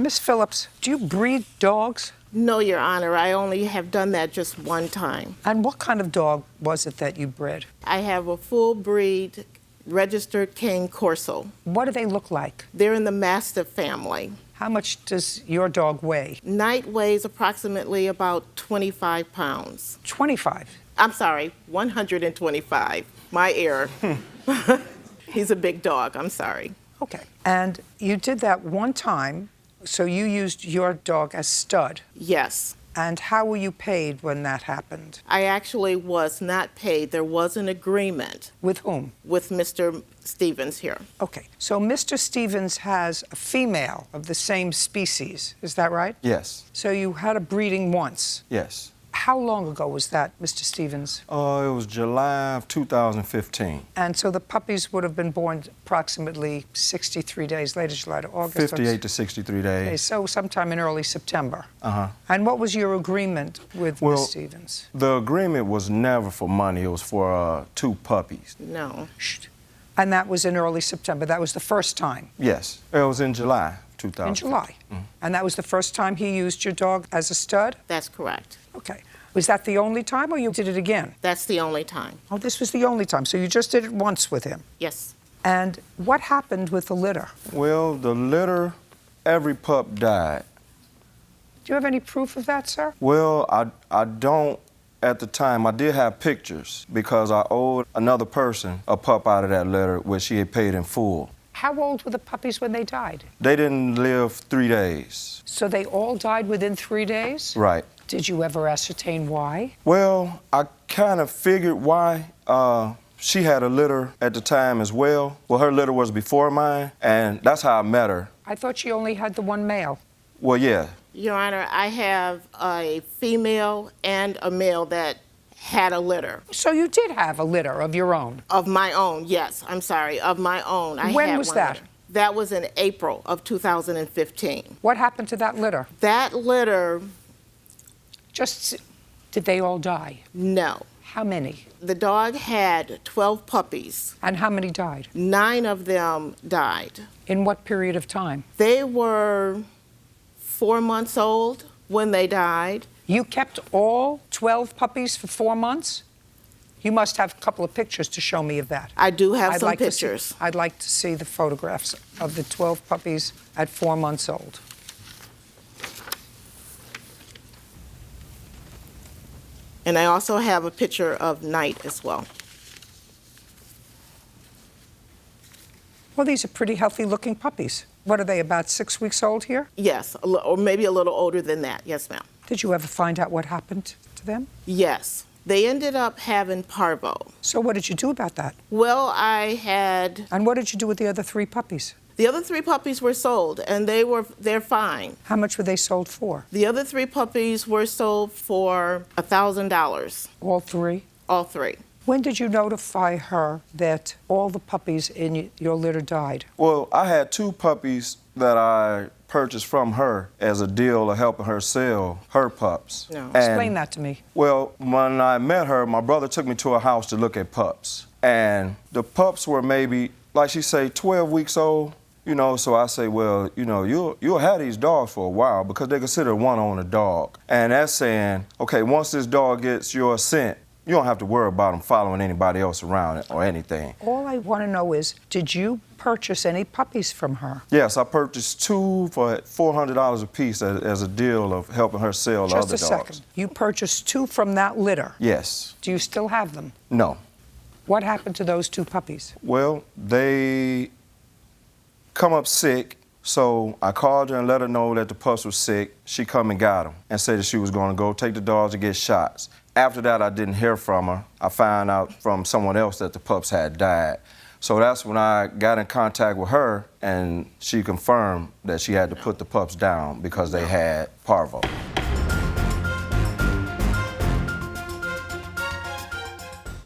Miss Phillips, do you breed dogs? No, Your Honor, I only have done that just one time. And what kind of dog was it that you bred? I have a full breed registered Cane Corso. What do they look like? They're in the Mastiff family. How much does your dog weigh? Knight weighs approximately about 25 pounds. 25? I'm sorry, 125. My error. He's a big dog, I'm sorry. Okay. And you did that one time, so you used your dog as stud. Yes. And how were you paid when that happened? I actually was not paid. There was an agreement. With whom? With Mr. Stevens here. Okay. So Mr. Stevens has a female of the same species. Is that right? Yes. So you had a breeding once. Yes. How long ago was that, Mr. Stevens? It was July of 2015. And so the puppies would have been born approximately 63 days later, July to August. 58 to 63 days. Okay, so sometime in early September. Uh-huh. And what was your agreement with Ms. Stevens? The agreement was never for money. It was for 2 puppies. No. And that was in early September. That was the first time? Yes. It was in July 2015. In July. And that was the first time he used your dog as a stud? That's correct. Okay. Was that the only time, or you did it again? That's the only time. Oh, this was the only time. So you just did it once with him? Yes. And what happened with the litter? Well, the litter, every pup died. Do you have any proof of that, sir? Well, I don't at the time. I did have pictures because I owed another person a pup out of that litter, which she had paid in full. How old were the puppies when they died? They didn't live 3 days. So they all died within 3 days? Right. Did you ever ascertain why? Well, I kind of figured why. She had a litter at the time as well. Well, her litter was before mine, and that's how I met her. I thought she only had the one male. Well, yeah. Your Honor, I have a female and a male that had a litter. So you did have a litter of your own? Of my own, yes. I'm sorry, of my own. When was that? Litter. That was in April of 2015. What happened to that litter? That litter... Did they all die? No. How many? The dog had 12 puppies. And how many died? 9 of them died. In what period of time? They were 4 months old when they died. You kept all 12 puppies for 4 months? You must have a couple of pictures to show me of that. I do have some pictures. I'd like to see the photographs of the 12 puppies at 4 months old. And I also have a picture of Knight as well. Well, these are pretty healthy-looking puppies. What are they, about 6 weeks old here? Yes, or maybe a little older than that. Yes, ma'am. Did you ever find out what happened to them? Yes. They ended up having parvo. So what did you do about that? Well, I had... And what did you do with the other 3 puppies? The other 3 puppies were sold, and they're fine. How much were they sold for? The other 3 puppies were sold for $1,000. All 3? All 3. When did you notify her that all the puppies in your litter died? Well, I had 2 puppies that I purchased from her as a deal of helping her sell her pups. No. Explain that to me. Well, when I met her, my brother took me to a house to look at pups. And the pups were maybe, like she say, 12 weeks old. You know, so I say, well, you know, you'll have these dogs for a while because they consider one owner dog. And that's saying, okay, once this dog gets your scent, you don't have to worry about them following anybody else around it or anything. All I want to know is, did you purchase any puppies from her? Yes, I purchased 2 for $400 a piece as a deal of helping her sell the other dogs. Just a second. You purchased 2 from that litter? Yes. Do you still have them? No. What happened to those 2 puppies? Well, they come up sick, so I called her and let her know that the pups were sick. She come and got them and said that she was going to go take the dogs to get shots. After that, I didn't hear from her. I found out from someone else that the pups had died. So that's when I got in contact with her, and she confirmed that she had to put the pups down because they had parvo.